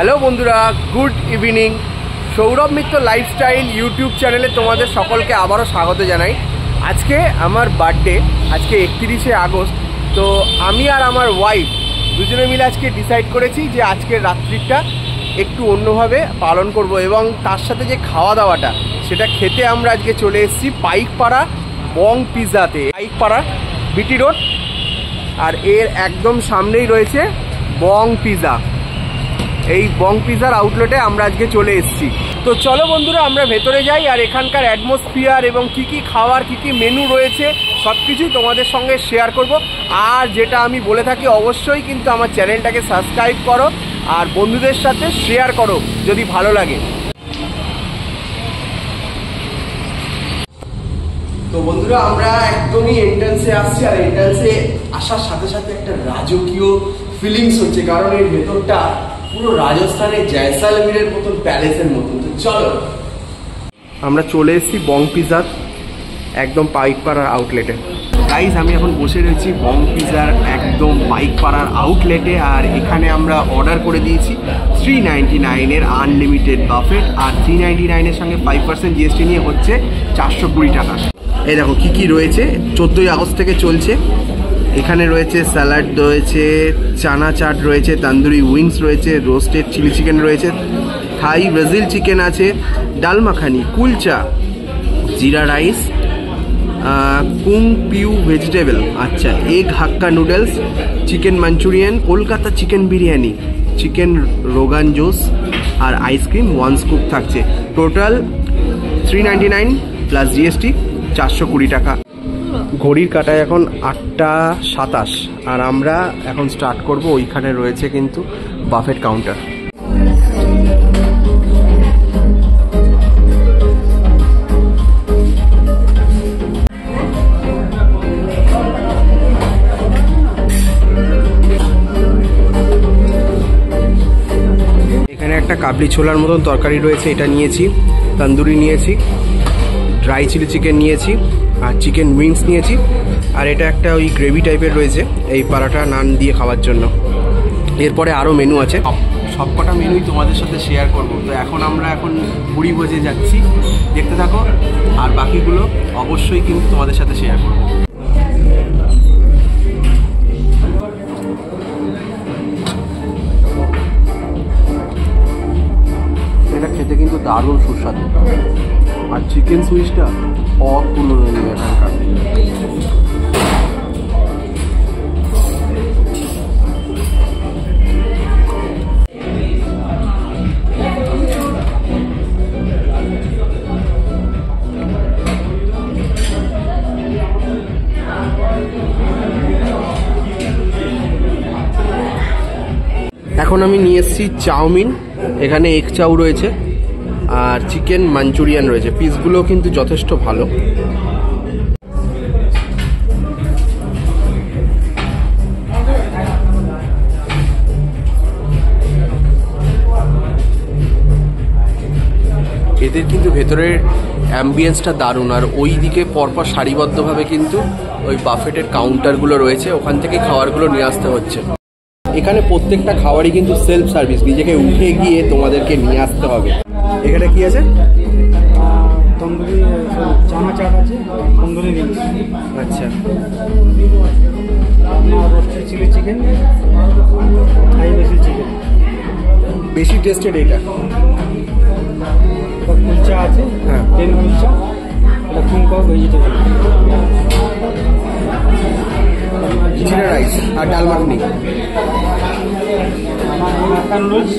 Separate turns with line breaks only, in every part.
Hello বন্ধুরা, good evening. Sourav মিত্র lifestyle YouTube চ্যানেলে তোমাদের সকলকে আবারও স্বাগত জানাই। আজকে আমার বার্থডে, আজকে 31শে আগস্ট। তো আমি আর আমার ওয়াইফ দুজনে মিলে আজকে ডিসাইড করেছি যে আজকের রাত্রিটা একটু অন্যভাবে পালন করব, এবং তার সাথে যে খাওয়া দাওয়াটা সেটা খেতে আমরা আজকে চলে এসেছি পাইকপাড়া বং পিৎজাতে। পাইকপাড়া বিটি রোড, আর এর একদম সামনেই রয়েছে বং পিৎজা। এই বং পিৎজার আউটলেটে আমরা আজকে চলে এসেছি। তো চলো বন্ধুরা, আমরা ভেতরে যাই আর এখানকার অ্যাটমসফিয়ার এবং কি কি খাবার, কি কি মেনু রয়েছে সব কিছুই তোমাদের সঙ্গে শেয়ার করব। আর যেটা আমি বলে থাকি, অবশ্যই কিন্তু আমার চ্যানেলটাকে সাবস্ক্রাইব করো আর বন্ধুদের সাথে শেয়ার করো যদি ভালো লাগে। তো বন্ধুরা, আমরা একদমই এন্ট্রান্সে আসছি, আর এন্ট্রান্সে আসার সাথে সাথে একটা রাজকীয় ফিলিংস হচ্ছে, কারণ এর ভেতরটা পুরো রাজস্থানের জয়সালমীরের মতন, প্যালেসের মতন। তো চলো, আমরা চলে এসেছি বং পিৎজার একদম পাইকপাড়ার আউটলেটে। গাইজ, আমি এখন বসে রয়েছি বং পিৎজার একদম পাইকপাড়ার আউটলেটে, আর এখানে আমরা অর্ডার করে দিয়েছি 399 আনলিমিটেড বাফেট, আর 399 সঙ্গে 5% জিএসটি নিয়ে হচ্ছে 420 টাকা। এই দেখো কি কি রয়েছে, 14ই আগস্ট থেকে চলছে। এখানে রয়েছে স্যালাড রয়েছে, চানা চাট রয়েছে, তন্দুরি উইংস রয়েছে, রোস্টেড চিলি চিকেন রয়েছে, থাই ব্রাজিল চিকেন আছে, dal makhani, kulcha, jeera rice, kung pao vegetable, আচ্ছা, egg hakka noodles, chicken Manchurian, Kolkata chicken biryani, chicken rogan josh, আর আইসক্রিম 1 স্কুপ থাকছে। টোটাল 399 প্লাস জিএসটি 420 টাকা। ঘড়ির কাটায় এখন 8:27, আর আমরা এখন স্টার্ট করব। ওইখানে রয়েছে কিন্তু বাফেট কাউন্টার। এখানে একটা কাবলি ছোলার মতন তরকারি রয়েছে, এটা নিয়েছি। তন্দুরি নিয়েছি, ড্রাই চিলি চিকেন নিয়েছি, আর চিকেন উইংস নিয়েছি। আর এটা একটা ওই গ্রেভি টাইপের রয়েছে, এই পরাঠা নান দিয়ে খাওয়ার জন্য। এরপরে আরও মেনু আছে, সবকটা মেনুই তোমাদের সাথে শেয়ার করব। তো আমরা এখন পুরি ভোজে যাচ্ছি, দেখতে থাকো, আর বাকিগুলো অবশ্যই কিন্তু তোমাদের সাথে শেয়ার করব। এটা খেতে কিন্তু দারুণ সুস্বাদু, আর চিকেন সুইচটা অতুলনীয় এখানকার। এখন আমি নিয়ে এসেছি চাউমিন, এখানে এগ চাউ রয়েছে, আর চিকেন মাঞ্চুরিয়ান রয়েছে। পিসগুলো কিন্তু যথেষ্ট ভালো। এদের কিন্তু ভেতরের অ্যাম্বিয়েন্সটা দারুণ, আর ওই দিকে পরপর সারিবদ্ধভাবে কিন্তু ওই বাফেটের কাউন্টারগুলো রয়েছে, ওখান থেকে খাবারগুলো নিয়ে আসতে হচ্ছে। এখানে প্রত্যেকটা খাবারই কিন্তু সেলফ সার্ভিস, নিজেকে উঠে গিয়ে তোমাদেরকে নিয়ে আসতে হবে। এখানে কি আছে?
তন্দুরি চানা চাট আছে, তন্দুরি উইংস,
আচ্ছা,
রোস্টেড চিলি চিকেন, থাই ব্রাজিল চিকেন।
বেশি টেস্টেড এটা।
কুলচা আছে,
হ্যাঁ,
প্লেন কুলচা, এটা কুমকাও ভেজিটেবল,
জিরা রাইস আর dal makhani,
hakka noodles,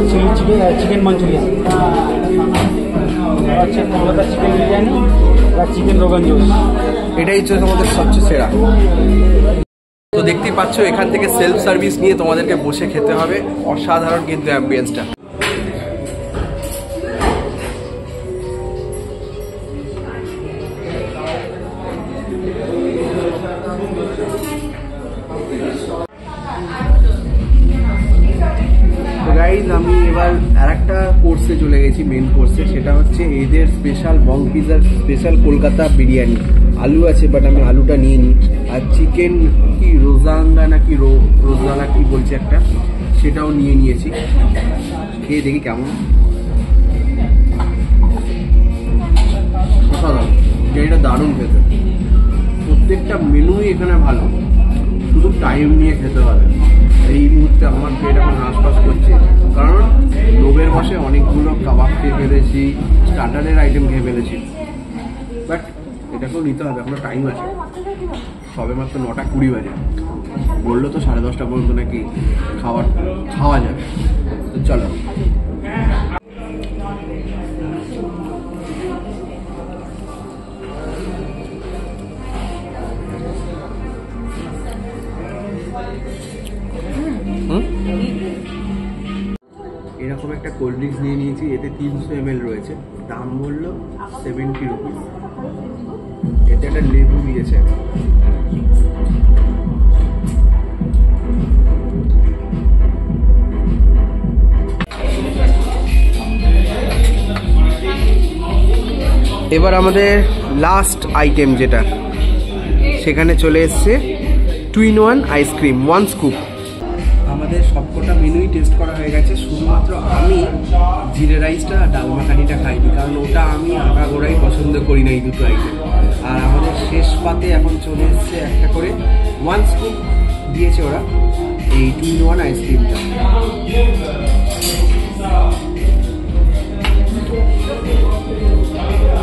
chilli chicken, chicken Manchurian, হচ্ছে কলকাতা চিকেন বিরিয়ানি, আর চিকেন রোগান জোস।
এটাই হচ্ছে তোমাদের সবচেয়ে সেরা। তো দেখতেই পাচ্ছ, এখান থেকে সেলফ সার্ভিস নিয়ে তোমাদেরকে বসে খেতে হবে। অসাধারণ কিন্তু অ্যাম্বিয়েন্সটা। আমি এবার আরেকটা কোর্সে চলে গেছি, মেন কোর্সে। সেটা হচ্ছে এদের স্পেশাল বং পিৎজার স্পেশাল কলকাতা বিরিয়ানি। আলু আছে, বাট আমি আলুটা নিয়ে নিই। আর চিকেন কি রোজাঙ্গা নাকি রোজানা কি বলছে একটা, সেটাও নিয়ে নিয়েছি, খেয়ে দেখি কেমন। এটা দারুণ খেতে, প্রত্যেকটা মেনুই এখানে ভালো, শুধু টাইম নিয়ে খেতে হবে। এই মুহূর্তে আমার পেট এখন হাঁসফাঁস করছে, কারণ লোভের বসে অনেকগুলো কাবাব খেয়ে ফেলেছি, স্টার্টারের আইটেম খেয়ে ফেলেছি, বাট এটাকেও নিতে হবে, এখনো টাইম আছে, সবে মাত্র 9:20 বাজে। বললো তো 10:30 পর্যন্ত নাকি খাওয়া যাবে, তো চলো। এরকম একটা কোল্ড ড্রিঙ্কস নিয়ে নিয়েছি, এতে 300 ml রয়েছে, দাম বললো 70 রুপিস। এতে একটা লেবু দিয়েছে। এবার আমাদের লাস্ট আইটেম যেটা, সেখানে চলে এসছে 2-in-1 আইসক্রিম 1 স্কুপ। আমাদের সবকটা মেনুই টেস্ট করা হয়ে গেছে, শুধুমাত্র আমি জিরে রাইসটা ডাল মাখানিটা খাইনি, কারণ ওটা আমি আগাগোড়াই পছন্দ করি না এই দুটো আইটেম। আর আমাদের শেষ পাতে এখন চলে এসছে একটা করে 1 স্কুপ দিয়েছে ওরা এই 2-in-1 আইসক্রিমটা।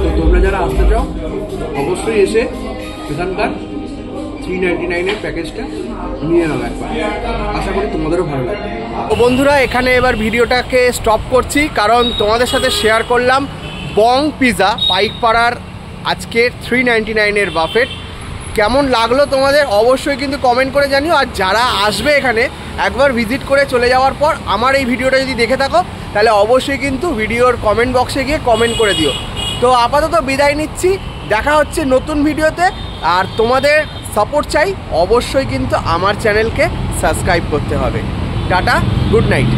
তো তোমরা যারা আসতে চাও অবশ্যই এসে এখানকার 399-এর প্যাকেজটা নিয়ে নাও একবার, আশা করি তোমাদেরও ভালো লাগবে। তো বন্ধুরা, এখানে এবার ভিডিওটাকে স্টপ করছি, কারণ তোমাদের সাথে শেয়ার করলাম বং পিৎজা পাইকপাড়ার আজকে 399-এর বাফেট। কেমন লাগলো তোমাদের অবশ্যই কিন্তু কমেন্ট করে জানিও। আর যারা আসবে এখানে একবার ভিজিট করে চলে যাওয়ার পর আমার এই ভিডিওটা যদি দেখে থাকো, তাহলে অবশ্যই কিন্তু ভিডিওর কমেন্ট বক্সে গিয়ে কমেন্ট করে দিও। তো আপাতত বিদায় নিচ্ছি, দেখা হচ্ছে নতুন ভিডিওতে। আর তোমাদের সাপোর্ট চাই, অবশ্যই কিন্তু আমার চ্যানেলকে সাবস্ক্রাইব করতে হবে। Tata, good night.